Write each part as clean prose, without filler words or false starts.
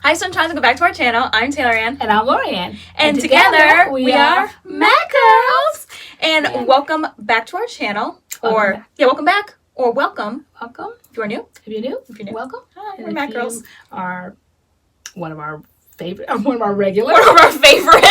Hi Sunshines, welcome back to our channel. I'm TaylorAnne. And I'm LoriAnne. And together we are MADCURLS. And welcome back to our channel. Welcome back. Or welcome. Welcome. If you are new. If you're new. Welcome. Hi, we're MADCURLS. Are one of our favorite, one of our regular. One of our favorites.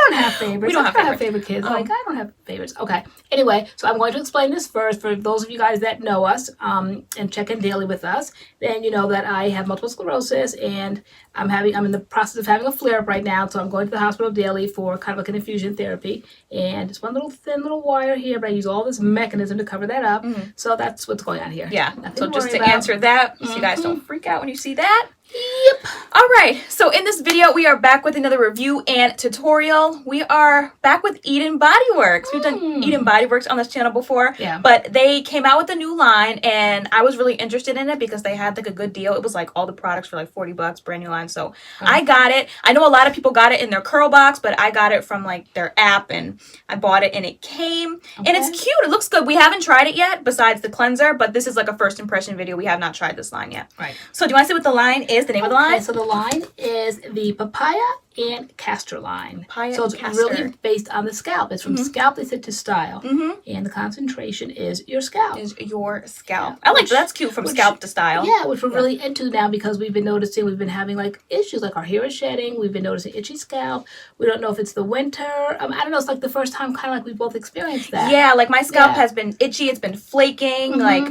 We don't have favorites. We don't have favorite kids. Like, I don't have favorites. Okay. Anyway, so I'm going to explain this first for those of you guys that know us and check in daily with us. Then you know that I have multiple sclerosis and I'm in the process of having a flare-up right now. So I'm going to the hospital daily for kind of like an infusion therapy. And it's one little thin little wire here, but I use all this mechanism to cover that up. So that's what's going on here. Yeah. So just to answer that, so you guys don't freak out when you see that. Yep. All right. So in this video, we are back with another review and tutorial. We are back with Eden Bodyworks. We've done Eden Bodyworks on this channel before, but they came out with a new line and I was really interested in it because they had like a good deal. It was like all the products for like $40, brand new line. So I got it. I know a lot of people got it in their curl box, but I got it from like their app and I bought it and it came and it's cute. It looks good. We haven't tried it yet besides the cleanser, but this is like a first impression video. We have not tried this line yet. Right. So do you want to say what the line is? The name of the line? So the line is the Papaya and Castor line. Papaya so it's Castor. Really based on the scalp. It's from scalp, they said, to style. And the concentration is your scalp. Is your scalp. I like that. That's cute, from scalp to style. Yeah, which we're really into now because we've been noticing, we've been having like issues, like our hair is shedding. We've been noticing itchy scalp. We don't know if it's the winter. I don't know. It's like the first time kind of like we both experienced that. Yeah, like my scalp has been itchy. It's been flaking. Like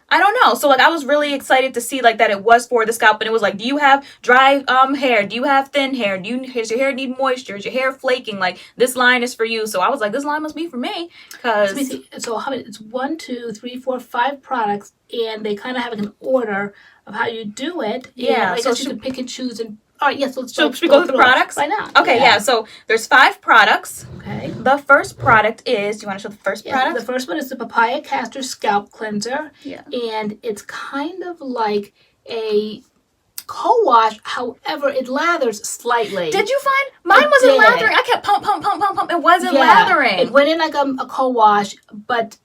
I don't know. So like I was really excited to see like that it was for the scalp, and it was like, do you have dry hair? Do you have thin hair? Does your hair need moisture? Is your hair flaking? Like this line is for you. So I was like, this line must be for me. Cause so how many? It's 1, 2, 3, 4, 5 products, and they kind of have an order of how you do it. Yeah. I guess you can pick and choose and. All right, yes, should we go through the products? Why not? Okay, yeah. So there's 5 products. Okay. The first product is, do you want to show the first product? The first one is the PapayaCastor Scalp Cleanser. Yeah. And it's kind of like a co-wash, however, it lathers slightly. Did you find? Mine wasn't lathering. I kept pump. It wasn't lathering. It went in like a co-wash, but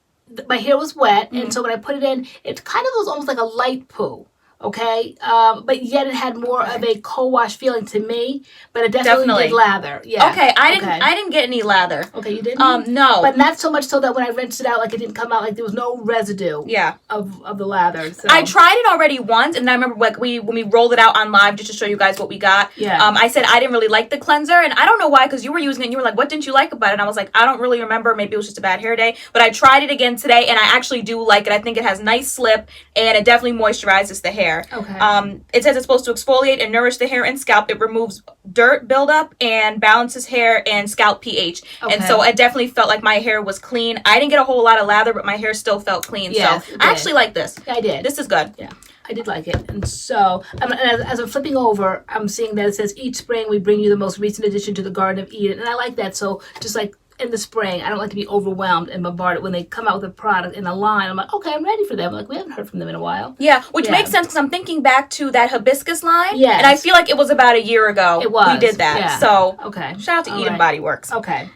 my hair was wet. And so when I put it in, it kind of was almost like a light poo. Okay, but yet it had more of a co-wash feeling to me, but it definitely did lather. Yeah. Okay, I didn't get any lather. Okay, you didn't? No. But not so much so that when I rinsed it out, like it didn't come out, like there was no residue. Yeah. Of the lather. So. I tried it already once, and I remember like when we rolled it out on live just to show you guys what we got. Yeah. I said I didn't really like the cleanser, and I don't know why, because you were using it, and you were like, what didn't you like about it? And I was like, I don't really remember. Maybe it was just a bad hair day. But I tried it again today, and I actually do like it. I think it has nice slip, and it definitely moisturizes the hair. Okay. It says it's supposed to exfoliate and nourish the hair and scalp. It removes dirt buildup and balances hair and scalp pH. Okay. And so it definitely felt like my hair was clean. I didn't get a whole lot of lather, but my hair still felt clean. Yes, so I actually like this. I did. This is good. Yeah. I did like it. And so, as I'm flipping over, I'm seeing that it says, each spring we bring you the most recent addition to the Garden of Eden. And I like that. So just like in the spring, I don't like to be overwhelmed and bombarded when they come out with a product in a line. I'm like, okay, I'm ready for them. Like, we haven't heard from them in a while. Yeah, which makes sense because I'm thinking back to that hibiscus line. Yeah. And I feel like it was about a year ago we did that. Yeah. So okay. Shout out to Eden Bodyworks. Okay.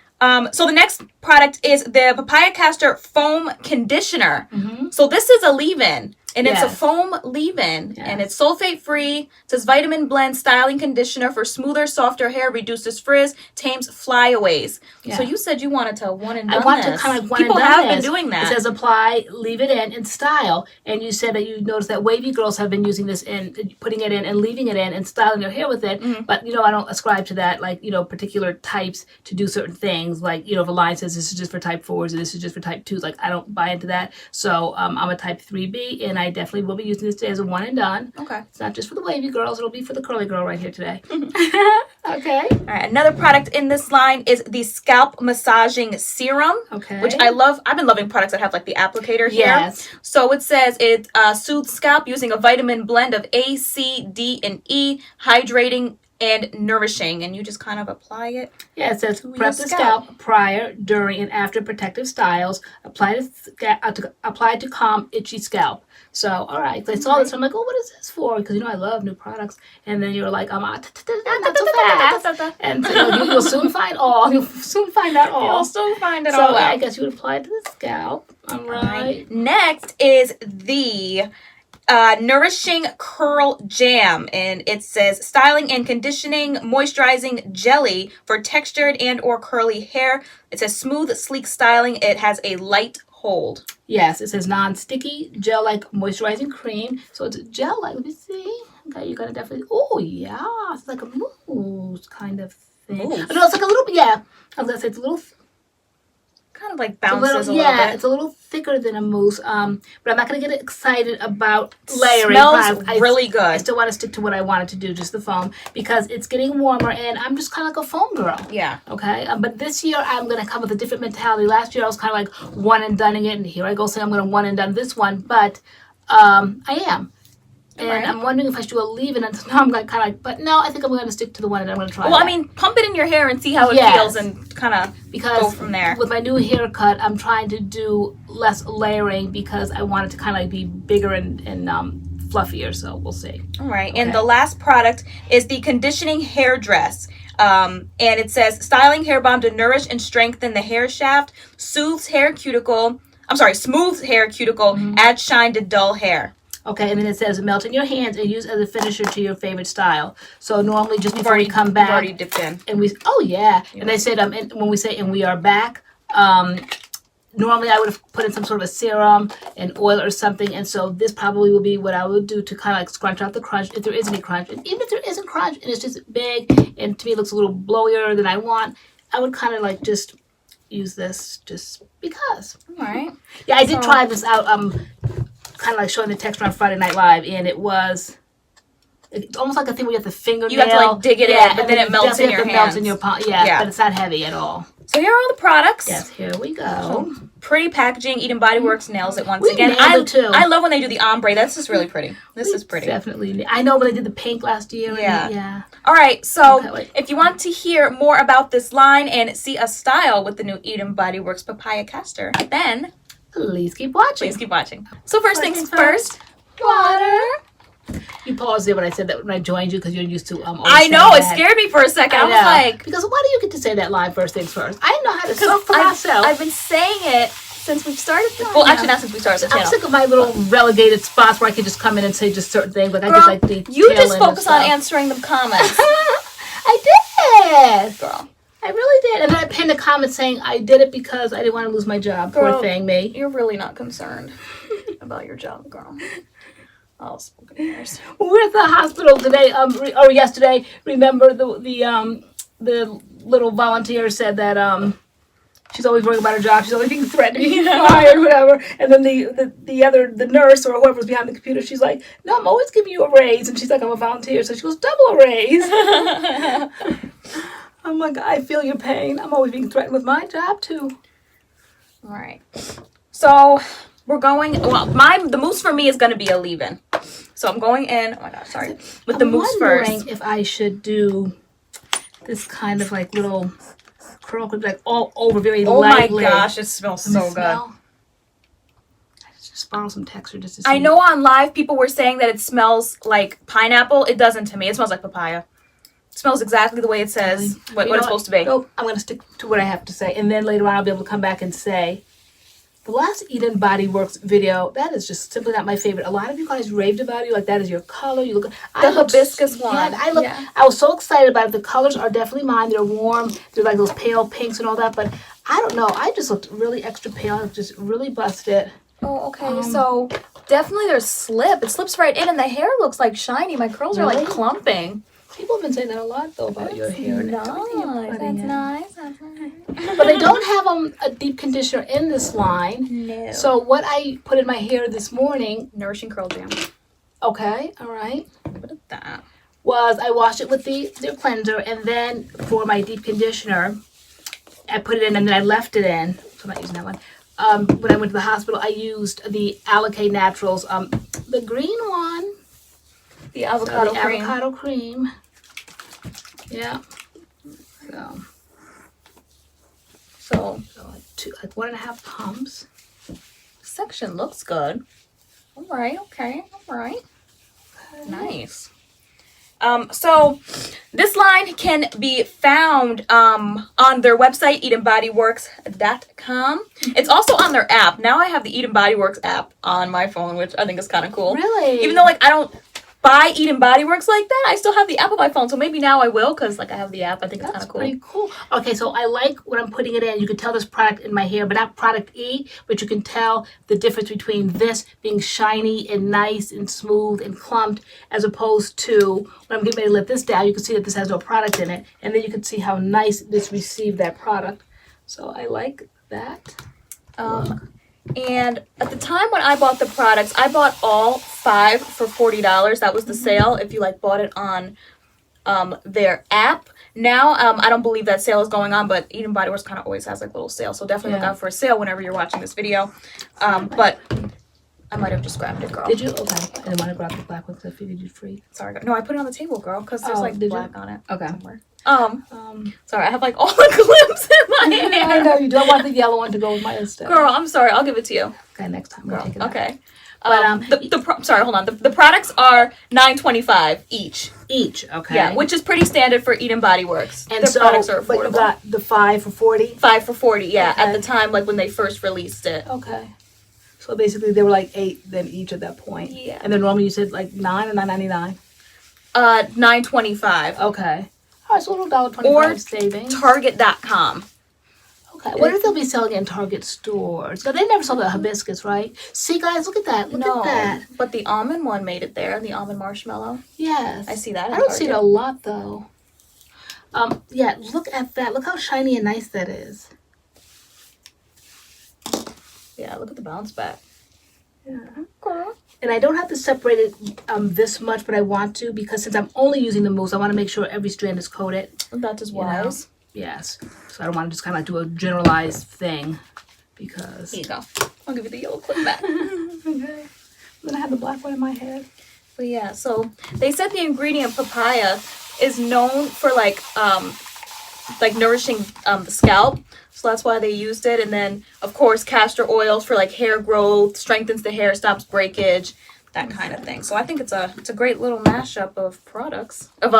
So the next product is the PapayaCastor Foam Conditioner. So this is a leave-in. And it's a foam leave-in, and it's sulfate-free. It says vitamin blend styling conditioner for smoother, softer hair, reduces frizz, tames flyaways. Yeah. So you said you wanted to one and done I want to kind of one People and done have been doing that. It says apply, leave it in, and style. And you said that you noticed that wavy girls have been using this and putting it in and leaving it in and styling their hair with it. But, I don't ascribe to that, like, particular types to do certain things. Like, if a line says this is just for type 4s or this is just for type 2s, like, I don't buy into that. So I'm a type 3B, and I definitely will be using this today as a one and done. Okay. It's not just for the wavy girls. It'll be for the curly girl right here today. Okay. All right. Another product in this line is the Scalp Massaging Serum. Okay. Which I love. I've been loving products that have like the applicator here. Yes. So it says it soothes scalp using a vitamin blend of A, C, D, and E, hydrating and nourishing, and you just kind of apply it. Yeah, it says prep the scalp prior, during, and after protective styles. Apply to calm itchy scalp. So, all right, so I saw this. I'm like, oh, what is this for? Because I love new products. And then you're like, not so fast. And so you'll soon find all. You'll soon find out all. You'll soon find it all. So I guess you would apply it to the scalp. All right. Next is the Nourishing Curl Jam, and it says styling and conditioning moisturizing jelly for textured and or curly hair. It says smooth, sleek styling. It has a light hold. Yes, it says non-sticky gel-like moisturizing cream. So it's gel-like. Let me see. Okay, you gotta definitely. Oh yeah, it's like a mousse kind of thing. Mousse. No, it's like a little. Yeah, I was gonna say it's a little. Kind of like bounces a little yeah, bit. it's a little thicker than a mousse. But I'm not gonna get excited about layering. Smells really good. I still want to stick to what I wanted to do, just the foam, because it's getting warmer, and I'm just kind of like a foam girl. Yeah. Okay. But this year I'm gonna come with a different mentality. Last year I was kind of like one and doneing it, and here I go saying I'm gonna one and done this one. But I am. And I'm wondering if I should do a leave-in. And now I'm like, kind of like, but no, I think I'm going to stick to the one and I'm going to try. Well, I mean, pump it in your hair and see how it feels and kind of go from there. With my new haircut, I'm trying to do less layering because I want it to kind of like be bigger and fluffier. So we'll see. All right. Okay. And the last product is the conditioning hair dress. And it says styling hair balm to nourish and strengthen the hair shaft, smooths hair cuticle. Smooths hair cuticle, adds shine to dull hair. Okay, and then it says melt in your hands and use as a finisher to your favorite style. So normally just before we come back, already dipped in. And we and they said when we say and we are back, normally I would have put in some sort of a serum and oil or something, and so this probably will be what I would do to kind of like scrunch out the crunch if there is any crunch, and even if there isn't crunch and it's just big and to me it looks a little blowier than I want, I would kind of like just use this just because. All right. Yeah, I did try this out. Kind of like showing the texture on Friday Night Live, and it's almost like a thing where you have to fingernail. You have to like dig it in, but then it melts in your hands. Melts in your palm. Yeah, but it's not heavy at all. So here are all the products. Yes, here we go. So, pretty packaging. Eden Body Works nails it once again. I love when they do the ombre. That's just really pretty. This is pretty. Definitely. I know when they did the pink last year. Yeah. All right. So if you want to hear more about this line and see a style with the new Eden Body Works PapayaCastor, then please keep watching. So first things first, water. You paused there when I said that when I joined you because you're used to I know, it scared me for a second. I was like, because why do you get to say that line first things first? I didn't know how to talk for myself. I've been saying it since we've started this. Well, actually not since we started the channel. I'm sick of my little relegated spots where I can just come in and say just certain things. Like I get like the you just focus on answering the comments. I did, girl. I really did. And then I pinned a comment saying I did it because I didn't want to lose my job. Girl, poor thing, me. You're really not concerned about your job, girl. Oh, spoken English. We were at the hospital today, or yesterday. Remember the little volunteer said that she's always worrying about her job. She's always being threatened to be fired, whatever. And then the nurse or whoever was behind the computer, she's like, "No, I'm always giving you a raise." And she's like, "I'm a volunteer," so she goes, "Double a raise." I'm like, I feel your pain. I'm always being threatened with my job too. All right. So we're going. Well, the mousse for me is going to be a leave-in. So I'm going in. Oh my gosh, sorry. With the mousse first. I'm wondering if I should do this kind of like little curl, like all over very lightly. Oh my gosh, it smells so good. I just borrow some texture just to see. I know on live people were saying that it smells like pineapple. It doesn't to me. It smells like papaya. It smells exactly the way it says what it's supposed to be. Nope, I'm going to stick to what I have to say. And then later on I'll be able to come back and say, the last Eden Body Works video, that is just simply not my favorite. A lot of you guys raved about it. Like, that is your color. You look. The hibiscus one. I was so excited about it. The colors are definitely mine. They're warm. They're like those pale pinks and all that. But I don't know. I just looked really extra pale. I just really busted. Oh, okay. So definitely there's slip. It slips right in and the hair looks like shiny. My curls are like clumping. People have been saying that a lot, though, about your hair. That's nice. But they don't have a deep conditioner in this line. No. So what I put in my hair this morning... Nourishing Curl Jam. Okay, all right. What is that? Was I washed it with the cleanser, and then for my deep conditioner, I put it in, and then I left it in. So I'm not using that one. When I went to the hospital, I used the Alikay Naturals, the green one. The avocado cream. Yeah. So like 1.5 pumps. Section looks good. All right. Okay. Okay. Nice. So this line can be found on their website, EdenBodyWorks.com. It's also on their app. Now I have the Eden Body Works app on my phone, which I think is kind of cool. Really? Even though like I don't buy Eden Body Works like that, I still have the app on my phone. So maybe now I will, because like I have the app. I think it's kind of cool. Pretty cool. Okay, so I like when I'm putting it in. You can tell this product in my hair, but not product E, but you can tell the difference between this being shiny and nice and smooth and clumped, as opposed to when I'm getting ready to let this down, you can see that this has no product in it. And then you can see how nice this received that product. So I like that. And at the time when I bought the products, I bought all 5 for $40. That was the sale if you like bought it on their app. Now, I don't believe that sale is going on, but Eden Body Works kind of always has like little sales. So definitely look out for a sale whenever you're watching this video. But I might have just grabbed it, girl. Did you? Okay. I didn't want to grab the black one because I figured you'd free. Sorry. No, I put it on the table, girl, because there's like black on it. Okay. Somewhere. Sorry, I have like all the clips in my hair. I know, you don't want the yellow one to go with my instead. Girl, I'm sorry. I'll give it to you. Okay, next time. Girl, take it okay. Sorry, hold on. The products are $9.25 each. Okay. Yeah, which is pretty standard for Eden Body Works. And their so, products are affordable. but you got the 5 for 40? 5 for 40, yeah. Okay. At the time, like when they first released it. Okay. So basically, they were like 8 then each at that point. Yeah. And then normally you said like 9 or $9.99? $9.25. Okay. All right, so a little $1.25 savings. Target.com. Okay. What if they'll be selling it in Target stores? No, they never sold the hibiscus, right? See, guys, look at that. Look at that. But the almond one made it there. The almond marshmallow. Yes. I see that. I don't see it a lot though. Yeah. Look at that. Look how shiny and nice that is. Yeah. Look at the bounce back. Yeah. Okay. And I don't have to separate it this much, but I want to, because since I'm only using the mousse, I want to make sure every strand is coated. That is wise. Yes. So I don't want to just kind of do a generalized thing, because... Here you go. I'll give you the yellow clip back. Okay. Then I have the black one in my head. But yeah, so they said the ingredient papaya is known for like nourishing the scalp. So that's why they used it. And then, of course, castor oils for like hair growth, strengthens the hair, stops breakage, that kind of thing. So I think it's a great little mashup of products, of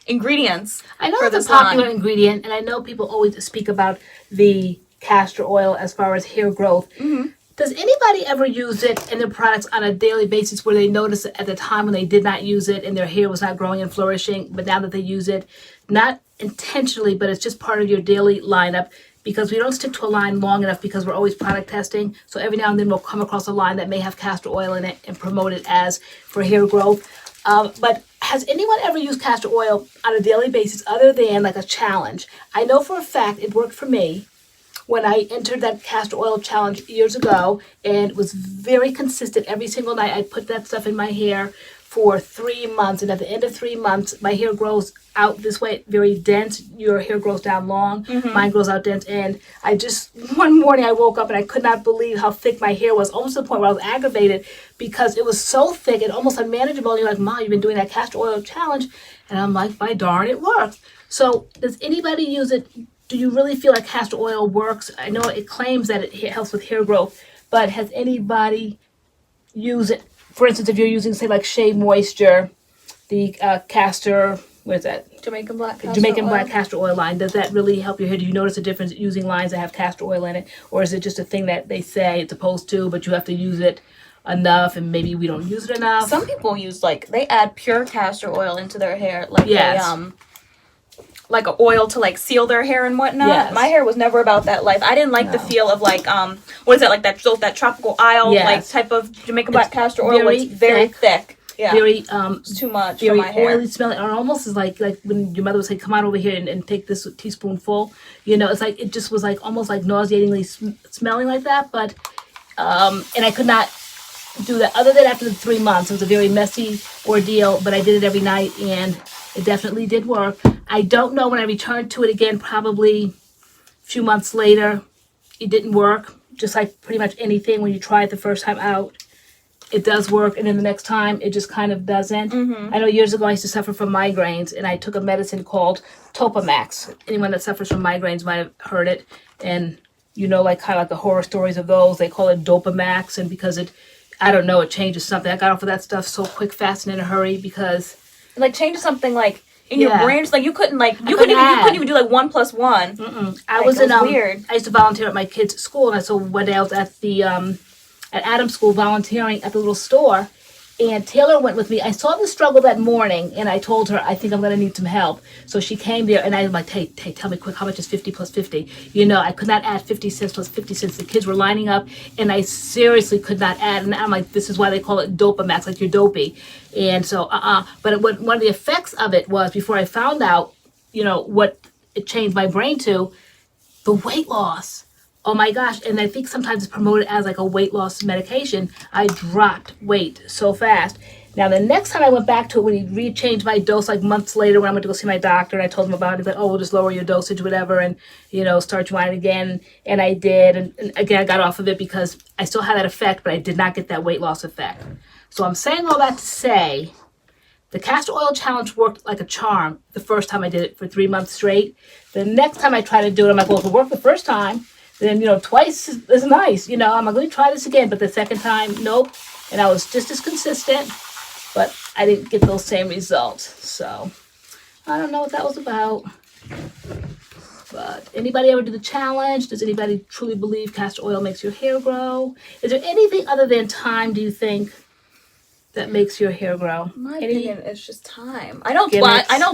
ingredients. I know it's a popular ingredient, and I know people always speak about the castor oil as far as hair growth. Mm-hmm. Does anybody ever use it in their products on a daily basis where they notice at the time when they did not use it and their hair was not growing and flourishing, but now that they use it, not intentionally, but it's just part of your daily lineup, because we don't stick to a line long enough because we're always product testing. So every now and then we'll come across a line that may have castor oil in it and promote it as for hair growth. But has anyone ever used castor oil on a daily basis other than like a challenge? I know for a fact it worked for me when I entered that castor oil challenge years ago, and it was very consistent. Every single night I put that stuff in my hair for 3 months, and at the end of 3 months my hair grows out this way, very dense. Your hair grows down long. Mm-hmm. Mine grows out dense. And I just, one morning I woke up and I could not believe how thick my hair was, almost to the point where I was aggravated because it was so thick and almost unmanageable. And you're like, Mom, you've been doing that castor oil challenge. And I'm like, by darn, it worked. So does anybody use it? Do you really feel like castor oil works? I know it claims that it helps with hair growth, but has anybody used it? For instance, if you're using, say, like Shea Moisture, the castor, what is that? Jamaican black castor oil line. Does that really help your hair? Do you notice a difference using lines that have castor oil in it? Or is it just a thing that they say it's supposed to, but you have to use it enough and maybe we don't use it enough? Some people use, like, they add pure castor oil into their hair. Like, like an oil to like seal their hair and whatnot. Yes. My hair was never about that life. I didn't like the feel of like what is that, like that tropical isle like type of Jamaican black castor oil. It's very thick. Yeah. Very it's too much very for my hair. Oily smelling. Or almost is like when your mother would say, come on over here and take this teaspoonful. You know, it's like it just was like almost like nauseatingly smelling like that. But and I could not do that other than after the 3 months. It was a very messy ordeal, but I did it every night and it definitely did work. I don't know when I returned to it again, probably a few months later, it didn't work. Just like pretty much anything, when you try it the first time out, it does work. And then the next time, it just kind of doesn't. Mm-hmm. I know years ago I used to suffer from migraines, and I took a medicine called Topamax. Anyone that suffers from migraines might have heard it. And, you know, like kind of like the horror stories of those, they call it Dopamax. And because it, I don't know, it changes something. I got off of that stuff so quick, fast, and in a hurry because It like changes something like in your brain. It's like you couldn't even do like 1 + 1. I was in weird. I used to volunteer at my kids' school, and so one day I was at the at Adams School volunteering at the little store, and Taylor went with me. I saw the struggle that morning, and I told her, I think I'm going to need some help. So she came there, and I was like, hey, tell me quick, how much is 50 + 50? You know, I could not add 50 cents plus 50 cents. The kids were lining up, and I seriously could not add. And I'm like, this is why they call it Dopamax, like you're dopey. And so, But one of the effects of it was, before I found out, you know, what it changed my brain to, the weight loss. Oh my gosh, and I think sometimes it's promoted as like a weight loss medication. I dropped weight so fast. Now, the next time I went back to it, when he re-changed my dose, like months later, when I went to go see my doctor, and I told him about it, he's like, oh, we'll just lower your dosage, whatever, and, you know, start you on it again. And I did, and again, I got off of it because I still had that effect, but I did not get that weight loss effect. So I'm saying all that to say, the castor oil challenge worked like a charm the first time I did it for 3 months straight. The next time I try to do it, I'm like, well, if it worked the first time, then, you know, twice is nice. You know, I'm going to try this again. But the second time, nope. And I was just as consistent, but I didn't get those same results. So I don't know what that was about. But anybody ever do the challenge? Does anybody truly believe castor oil makes your hair grow? Is there anything other than time, do you think, that makes your hair grow? My opinion is just time. I know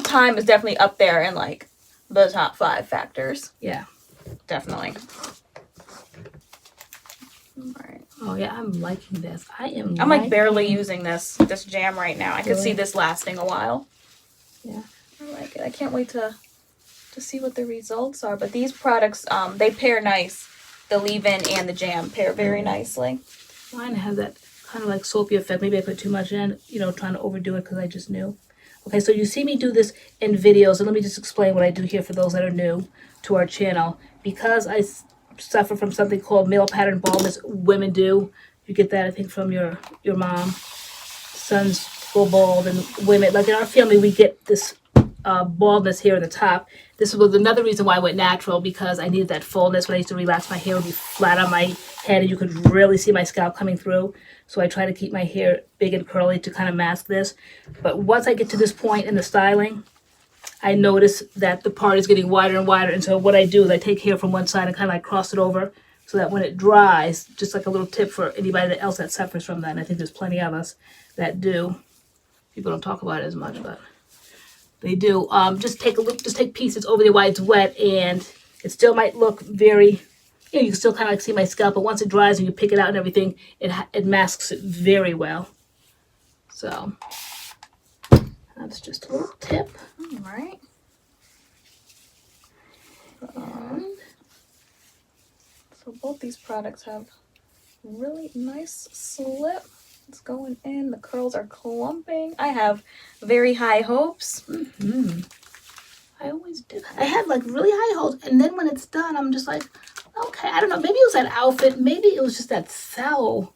time is definitely up there in like the top 5 factors. Yeah. Definitely. All right. Oh yeah, I'm liking this. I'm like barely using this jam right now. I could see this lasting a while. Yeah. I like it. I can't wait to see what the results are. But these products, they pair nice. The leave-in and the jam pair very nicely. Mine has that kind of like soapy effect. Maybe I put too much in, you know, trying to overdo it because I just knew. Okay, so you see me do this in videos, and let me just explain what I do here for those that are new to our channel. Because I suffer from something called male pattern baldness, women do. You get that, I think, from your mom. Sons go bald, and women, like in our family, we get this baldness here in the top. This was another reason why I went natural, because I needed that fullness. When I used to relax, my hair would be flat on my head, and you could really see my scalp coming through. So I try to keep my hair big and curly to kind of mask this. But once I get to this point in the styling, I notice that the part is getting wider and wider. And so what I do is I take hair from one side and kind of like cross it over, so that when it dries, just like a little tip for anybody else that suffers from that, and I think there's plenty of us that do. People don't talk about it as much, but they do. Just take pieces over there while it's wet, and it still might look very, you know, you can still kind of like see my scalp, but once it dries and you pick it out and everything, it masks it very well. So that's just a little tip. All right. So both these products have really nice slip. It's going in. The curls are clumping. I have very high hopes. I always do. I have like really high hopes, and then when it's done, I'm just like, okay, I don't know. Maybe it was that outfit. Maybe it was just that sallow,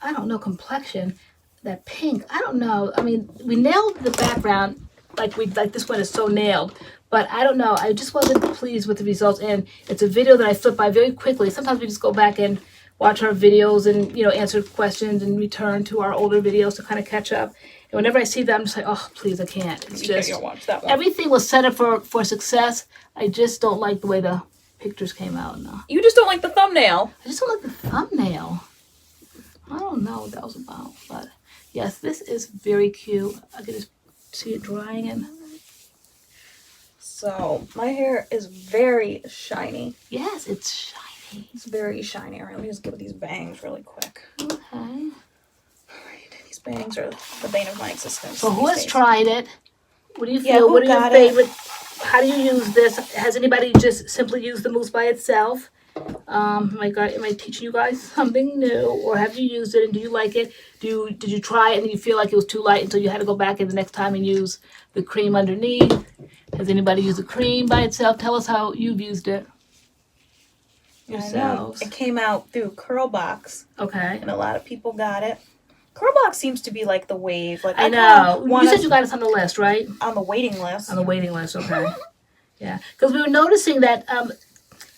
I don't know, complexion, that pink. I don't know. I mean, we nailed the background. Like this one is so nailed, but I don't know. I just wasn't pleased with the results, and it's a video that I flip by very quickly. Sometimes we just go back and watch our videos and, you know, answer questions and return to our older videos to kind of catch up. And whenever I see that, I'm just like, oh, please, I can't. It's just watch that one. Everything was set up for success. I just don't like the way the pictures came out. No. You just don't like the thumbnail. I just don't like the thumbnail. I don't know what that was about, but yes, this is very cute. I can just see it drying and. So my hair is very shiny. Yes, it's shiny. It's very shiny. All right, let me just give these bangs really quick. Okay. All right, these bangs are the bane of my existence. So who has tried it? What do you feel? What are your favorite? How do you use this? Has anybody just simply used the mousse by itself? Am I teaching you guys something new, or have you used it and do you like it? Did you try it and you feel like it was too light, and so you had to go back in the next time and use the cream underneath? Has anybody used the cream by itself? Tell us how you've used it yourselves. It came out through Curl Box. Okay. And a lot of people got it. Curl Box seems to be like the wave. Like I know. You said you got us on the list, right? On the waiting list. On the waiting list, okay. Yeah, because we were noticing that,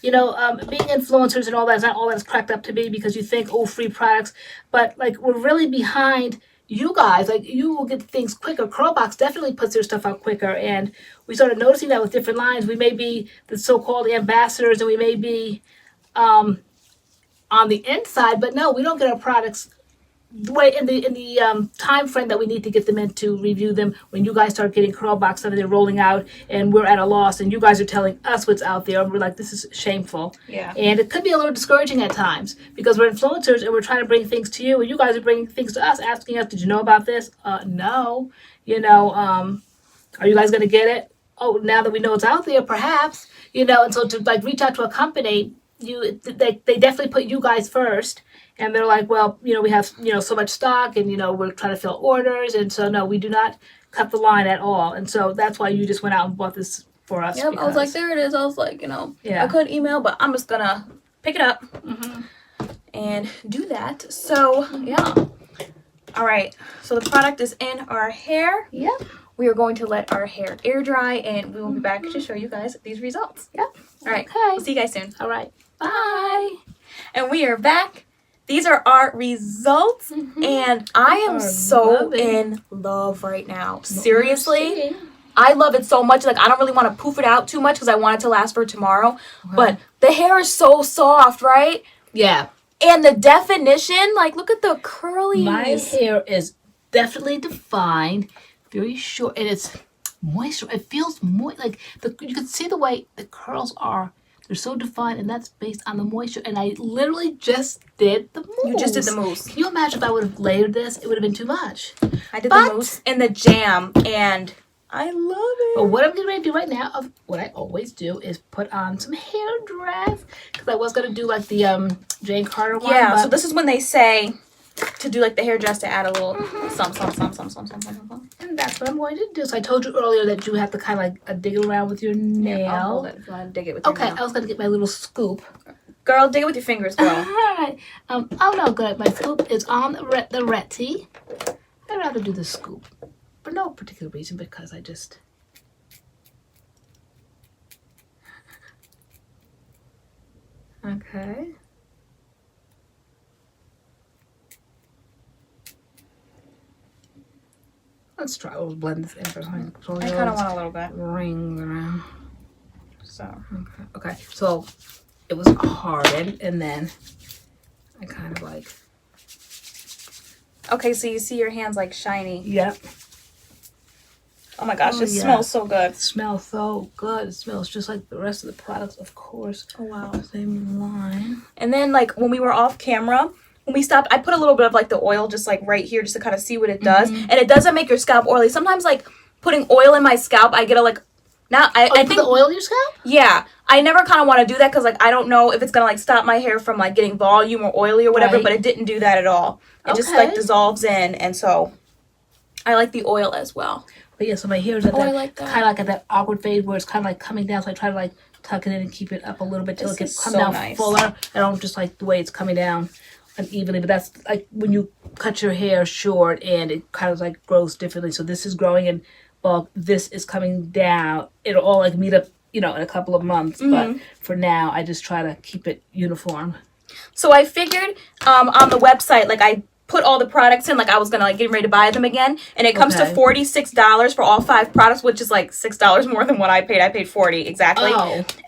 you know, being influencers and all that is not all that it's cracked up to be, because you think, oh, free products. But, like, we're really behind, you guys, like, you will get things quicker. CURLBOX definitely puts their stuff out quicker, and we started noticing that with different lines. We may be the so-called ambassadors, and we may be on the inside, but no, we don't get our products the way in the time frame that we need to get them in to review them. When you guys start getting CURLBOX and they're rolling out, and we're at a loss, and you guys are telling us what's out there, and we're like, this is shameful. Yeah. And it could be a little discouraging at times because we're influencers and we're trying to bring things to you, and you guys are bringing things to us, asking us, did you know about this? No. You know, are you guys going to get it? Oh, now that we know it's out there, perhaps. You know, and so to like reach out to a company, they definitely put you guys first. And they're like, well, you know, we have, you know, so much stock, and, you know, we're trying to fill orders. And so, no, we do not cut the line at all. And so that's why you just went out and bought this for us. Yep, I was like, there it is. I was like, you know, I could email, but I'm just going to pick it up and do that. So, yeah. All right. So the product is in our hair. Yep. We are going to let our hair air dry, and we will be back to show you guys these results. Yep. All right. Okay. We'll see you guys soon. All right. Bye. And we are back. These are our results, and I am so in love right now. Seriously, I love it so much. Like, I don't really want to poof it out too much because I want it to last for tomorrow. But the hair is so soft, right? Yeah. And the definition, like, look at the curlies. My hair is definitely defined, very short, and it's moisture. It feels moist. Like, you can see the way the curls are. They're so defined, and that's based on the moisture. And I literally just did the mousse. You just did the mousse. Can you imagine if I would have layered this? It would have been too much. I did the mousse and the jam, and I love it. But what I'm going to do right now, what I always do, is put on some hair dress. Because I was going to do like the Jane Carter one. Yeah, so this is when they say to do like the hair dress to add a little some. And that's what I'm going to do. So I told you earlier that you have to kind of like dig around with your nail. Yeah, I'll hold it if you want to dig it with your nail. I was going to get my little scoop. Girl, dig it with your fingers, girl. All right. Oh no, good. My scoop is on the Reti. I'd rather do the scoop for no particular reason, because I just. Okay. Let's try. We'll blend this in for behind. I kind of want a little bit. Ring around. So. Okay. So it was hardened, and then I kind of like. Okay, so you see your hands like shiny. Yep. Oh my gosh, it smells so good. It smells so good. It smells just like the rest of the products, of course. Oh wow. Same line. And then like when we were off camera, when we stopped, I put a little bit of like the oil just like right here just to kind of see what it does. And it doesn't make your scalp oily. Sometimes like putting oil in my scalp, I get a like, now I think the oil in your scalp? Yeah. I never kind of want to do that because like I don't know if it's going to like stop my hair from like getting volume or oily or whatever, but it didn't do that at all. It just like dissolves in, and so I like the oil as well. But yeah, so my hair is at I like that. Kind of like at that awkward phase where it's kind of like coming down, so I try to like tuck it in and keep it up a little bit till it gets come down fuller. I don't just like the way it's coming down unevenly, but that's like when you cut your hair short and it kind of like grows differently. So this is growing in bulk, this is coming down. It'll all like meet up, you know, in a couple of months, but for now I just try to keep it uniform. So I figured on the website, like I put all the products in, like I was gonna like get ready to buy them again, and it comes to $46 for all 5 products, which is like $6 more than what I paid. I paid $40 exactly.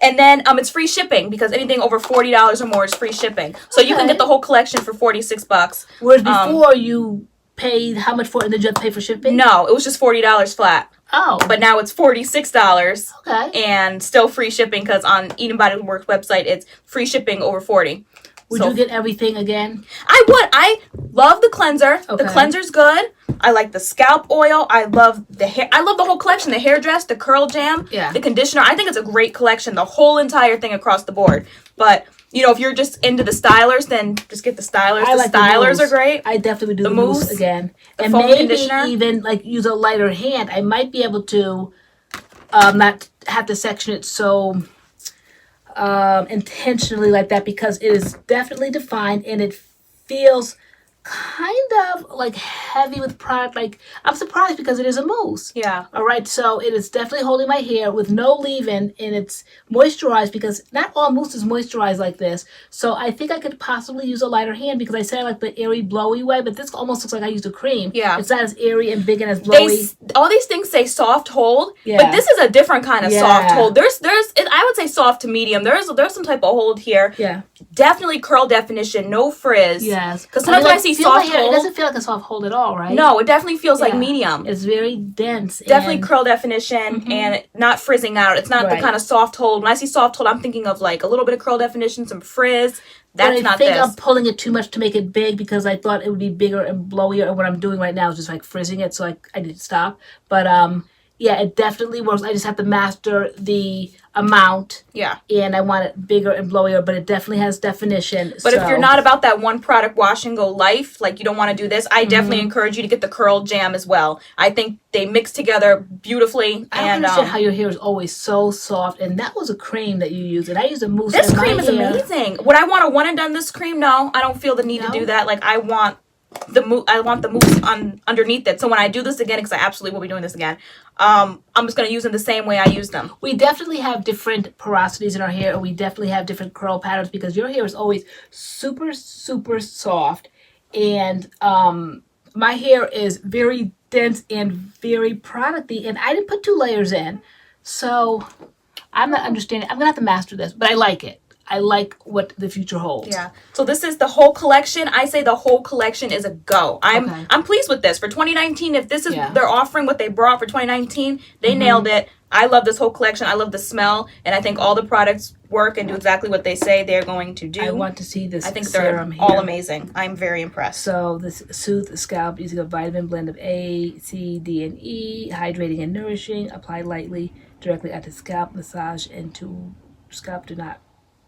And then it's free shipping, because anything over $40 or more is free shipping. So you can get the whole collection for $46. Whereas before you paid how much for it, and then you have to pay for shipping? No, it was just $40 flat. But now it's $46. And still free shipping, because on Eden Body Works website it's free shipping over $40. Would you get everything again? I would. I love the cleanser. The cleanser's good. I like the scalp oil. I love the hair. I love the whole collection. The hair dress, the curl jam, the conditioner. I think it's a great collection. The whole entire thing across the board. But you know, if you're just into the stylers, then just get the stylers. The stylers are great. I definitely would do the mousse again. And maybe conditioner. Even like use a lighter hand. I might be able to not have to section it so intentionally like that, because it is definitely defined and it feels kind of like heavy with product. Like, I'm surprised because it is a mousse. Yeah. All right, so it is definitely holding my hair with no leave-in, and it's moisturized because not all mousse is moisturized like this. So I think I could possibly use a lighter hand because I said I like the airy, blowy way, but this almost looks like I used a cream. Yeah. It's not as airy and big and as blowy. All these things say soft hold, Yeah. but this is a different kind of soft hold. I would say soft to medium. There's some type of hold here. Yeah. Definitely curl definition, no frizz. Yes. Because sometimes when I see soft hold, it doesn't feel like a soft hold at all, right? No, it definitely feels like medium. It's very dense. Definitely curl definition and not frizzing out. It's not the kind of soft hold. When I see soft hold, I'm thinking of like a little bit of curl definition, some frizz. That's not this. I think I'm pulling it too much to make it big because I thought it would be bigger and blowier. And what I'm doing right now is just like frizzing it, so I need to stop. But yeah, it definitely works. I just have to master the amount. Yeah. And I want it bigger and blowier, but it definitely has definition. But if you're not about that one product wash and go life, like you don't want to do this, I definitely encourage you to get the Curl Jam as well. I think they mix together beautifully. I don't understand how your hair is always so soft. And that was a cream that you used. And I used a mousse. This cream is amazing. Would I want a one and done this cream? No, I don't feel the need to do that. Like I want the mousse on underneath it. So when I do this again, because I absolutely will be doing this again, I'm just going to use them the same way I use them. We definitely have different porosities in our hair, and we definitely have different curl patterns because your hair is always super, super soft. And my hair is very dense and very producty, and I didn't put 2 layers in. So I'm not understanding. I'm going to have to master this, but I like it. I like what the future holds. Yeah. So this is the whole collection. I say the whole collection is a go. I'm pleased with this for 2019. If this is they're offering what they brought for 2019, they nailed it. I love this whole collection. I love the smell, and I think all the products work and do exactly what they say they're going to do. I want to see this. I think they're all amazing. I'm very impressed. So this soothes the scalp using a vitamin blend of A, C, D, and E, hydrating and nourishing. Apply lightly directly at the scalp. Massage into scalp. Do not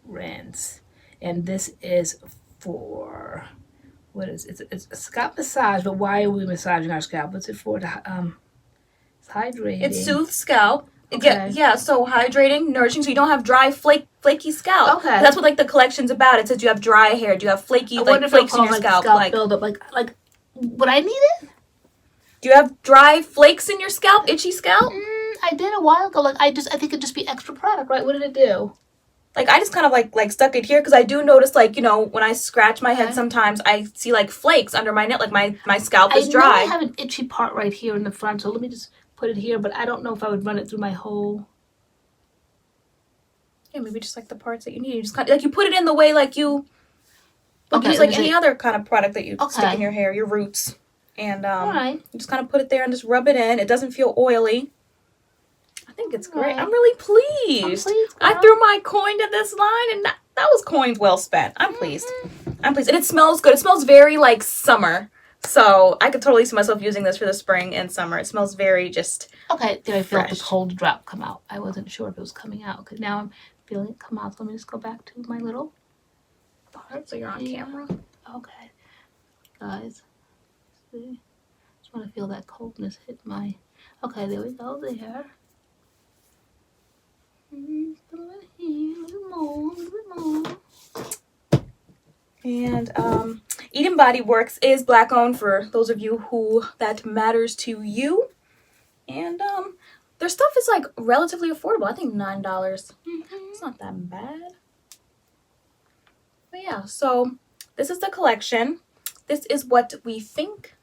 rinse. And this is for it's a scalp massage, but why are we massaging our scalp? What's it for? It's hydrating. It soothes scalp. Okay. Yeah, so hydrating, nourishing, so you don't have dry, flaky scalp. Okay. That's what like the collection's about. It says you have dry hair, do you have flaky flakes in your scalp? Like buildup, like would I need it? Do you have dry flakes in your scalp? Itchy scalp? I did a while ago. Like I think it'd just be extra product, right? What did it do? Like, I just kind of, like stuck it here because I do notice, like, you know, when I scratch my head sometimes, I see, like, flakes under my neck. Like, my scalp is dry. I have an itchy part right here in the front, so let me just put it here. But I don't know if I would run it through my whole... Yeah, maybe just, like, the parts that you need. You just kind of, like, you put it in the way, like, you... Like, use, like, any other kind of product that you stick in your hair, your roots. And, you just kind of put it there and just rub it in. It doesn't feel oily. I think it's great. I'm really pleased. I threw my coin to this line, and that was coins well spent. I'm pleased. I'm pleased. And it smells good. It smells very, like, summer. So I could totally see myself using this for the spring and summer. It smells very just Okay, did I feel the cold drop come out? I wasn't sure if it was coming out. Because now I'm feeling it come out. So let me just go back to my little part. So you're on camera. Okay. Guys. See? Just want to feel that coldness hit my... Okay, there we go. There. And Eden Bodyworks is Black owned for those of you who that matters to you. And their stuff is like relatively affordable. I think $9. It's not that bad. But yeah, so this is the collection. This is what we think.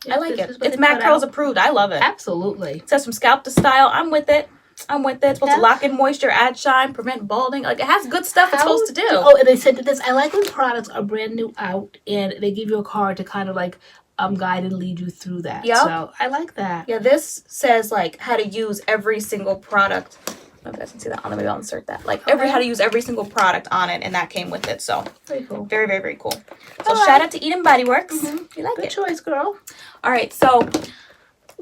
I like it. It's MADCURLS approved. I love it. Absolutely. It says from scalp to style. I'm with it. I'm with it. It's supposed to lock in moisture, add shine, prevent balding. Like, it has good stuff it's supposed to do. Oh, and they said that this, I like when products are brand new out and they give you a card to kind of like guide and lead you through that. Yeah. So I like that. Yeah, this says like how to use every single product. I don't know if you guys can see that on there. Maybe I'll insert that. Like how to use every single product on it, and that came with it. So very cool. Very, very, very cool. So shout out to Eden Bodyworks. You like it. Good choice, girl. All right, so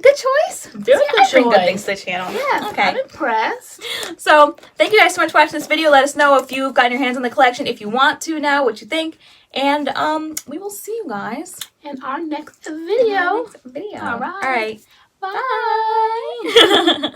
good choice. Very good choice. Bring good things to the channel. Yeah, okay. I'm impressed. So thank you guys so much for watching this video. Let us know if you've gotten your hands on the collection, if you want to now, what you think. And we will see you guys in our next video. All right. Bye.